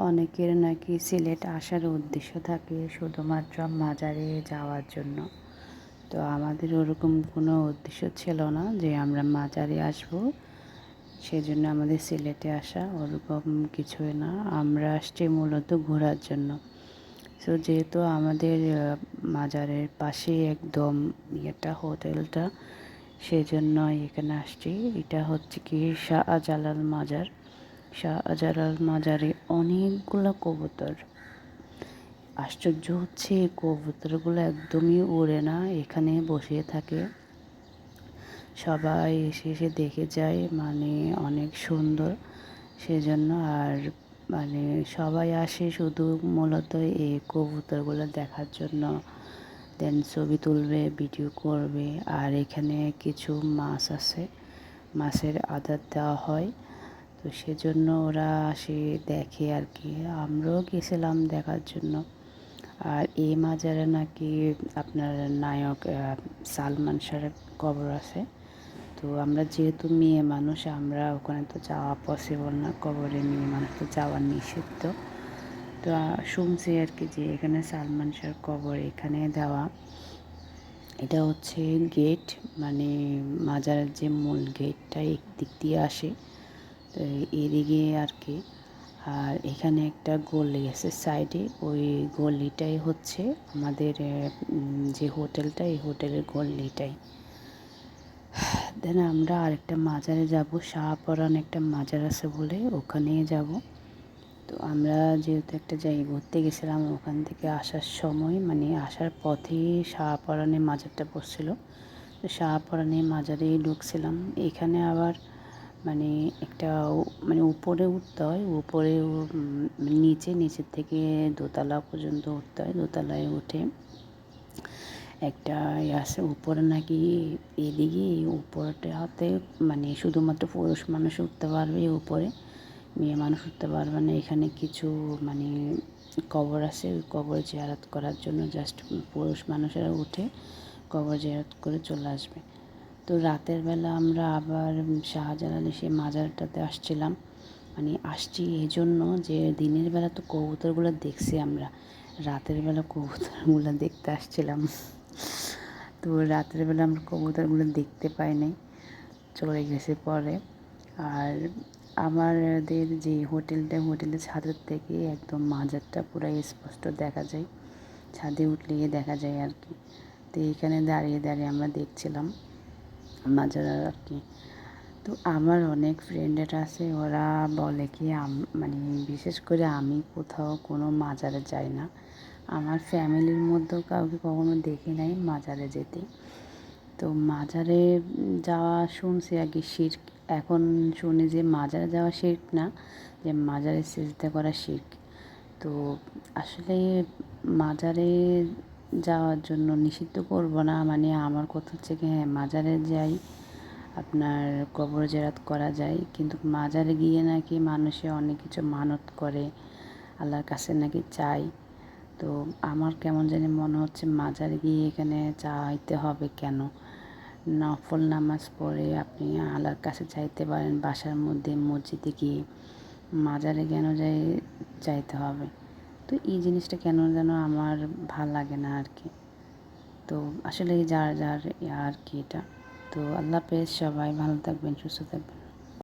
অনেকের নাকি সিলেট আসার উদ্দেশ্য থাকে শুধুমাত্র মাজারে যাওয়ার জন্য। তো আমাদের ওরকম কোনো উদ্দেশ্য ছিল না যে আমরা মাজারে আসব, সেজন্য আমাদের সিলেটে আসা ওরকম কিছুই না। আমরা আসছি মূলত ঘোরার জন্য। সো যেহেতু আমাদের মাজারের পাশে একদম হোটেলটা, সেজন্য এখানে আসছি। এটা হচ্ছে কি শাহজালাল মাজার। শাহজালাল মাজারে অনেকগুলো কবুতর। আশ্চর্য হচ্ছে এই কবুতরগুলো একদমই ওড়ে না, এখানে বসে থাকে। সবাই এসে এসে দেখে যায়, মানে অনেক সুন্দর সেজন্য। আর মানে সবাই আসে শুধু মূলত এই কবুতরগুলো দেখার জন্য। দেন ছবি তুলবে, ভিডিও করবে। আর এখানে কিছু মাছ আছে, মাছের আদার দেওয়া হয়, তো সেজন্য ওরা আসে দেখে আর কি। আমরাও গেছিলাম দেখার জন্য। আর এই মাজারে নাকি আপনার নায়ক সালমান শাহের কবর আছে। তো আমরা যেহেতু মেয়ে মানুষ, আমরা ওখানে তো যাওয়া পসিবল না, কবরে মেয়ে মানুষ তো যাওয়া নিষিদ্ধ। তো শুনছি আর কি যে এখানে সালমান শাহের কবর এখানে দেওয়া। এটা হচ্ছে গেট, মানে মাজারের যে মূল গেটটা একদিক দিয়ে আসে, তো এদিকে আর কি। আর এখানে একটা গলি আছে সাইডে, ওই গলিটাই হচ্ছে আমাদের যে হোটেলটা, এই হোটেলের গলিটাই। দেন আমরা আরেকটা মাজারে যাব, শাহপরান একটা মাজার আছে বলে ওখানে যাব। তো আমরা যেহেতু একটা জায়গায় ঘুরতে গেছিলাম, ওখান থেকে আসার সময় মানে আসার পথে শাহপরানের মাজারটা পড়ছিল। তো শাহপরানের মাজারেই ঢুকছিলাম। এখানে আবার মানে একটা মানে উপরে উঠতে হয়, উপরে নিচের থেকে দোতলা পর্যন্ত উঠতে হয়। দোতলায় উঠে একটা আছে উপরে নাকি, এদিকে উপরটাতে মানে শুধুমাত্র পুরুষ মানুষ উঠতে পারবে উপরে, মেয়ে মানুষ উঠতে পারবে না। এখানে কিছু মানে কবর আছে, ওই কবর জিয়ারত করার জন্য জাস্ট পুরুষ মানুষেরা উঠে কবর জিয়ারত করে চলে আসবে। তো রাতের বেলা আমরা আবার শাহজালালে সেই মাজারটাতে আসছিলাম। মানে আসছি এই জন্য যে দিনের বেলা তো কবুতরগুলো দেখছি আমরা, রাতের বেলা কবুতরগুলো দেখতে আসছিলাম। তো রাতের বেলা আমরা কবুতরগুলো দেখতে পাই নাই, চলে গেছে পরে। আর আমাদের যে হোটেলের ছাদের থেকে একদম মাজারটা পুরো স্পষ্ট দেখা যায়, ছাদে উঠলে দেখা যায় আর কি। তো এইখানে দাঁড়িয়ে দাঁড়িয়ে আমরা দেখছিলাম মাজার আর কি। তো আমার অনেক ফ্রেন্ডেরা আছে, ওরা বলে কি মানে বিশেষ করে আমি কোথাও কোনো মাজারে যাই না। আমার ফ্যামিলির মধ্যেও কাউকে কখনো দেখি নাই মাজারে যেতে। তো মাজারে যাওয়া শুনছি আগে শিরক, এখন শুনি যে মাজারে যাওয়া শিরক না, যে মাজারে সিজদা করা শিরক। তো আসলে মাজারে যাওয়ার জন্য নিষিদ্ধ করব না, মানে আমার কথা হচ্ছে কি, হ্যাঁ মাজারে যাই, আপনার কবর জিয়ারত করা যায়, কিন্তু মাজারে গিয়ে নাকি মানুষে অনেক কিছু মানত করে, আল্লাহর কাছে নাকি চাই। তো আমার কেমন জানি মনে হচ্ছে মাজারে গিয়ে এখানে চাইতে হবে কেন? নফল নামাজ পড়ে আপনি আল্লাহর কাছে চাইতে পারেন বাসার মধ্যে, মসজিদে গিয়ে। মাজারে কেন চাইতে হবে? তো এই জিনিসটা কেন যেন আমার ভাল লাগে না আর কি। তো আসলে যার আর কি এটা। তো আল্লাহ হাফেজ, সবাই ভালো থাকবেন, সুস্থ থাকবেন।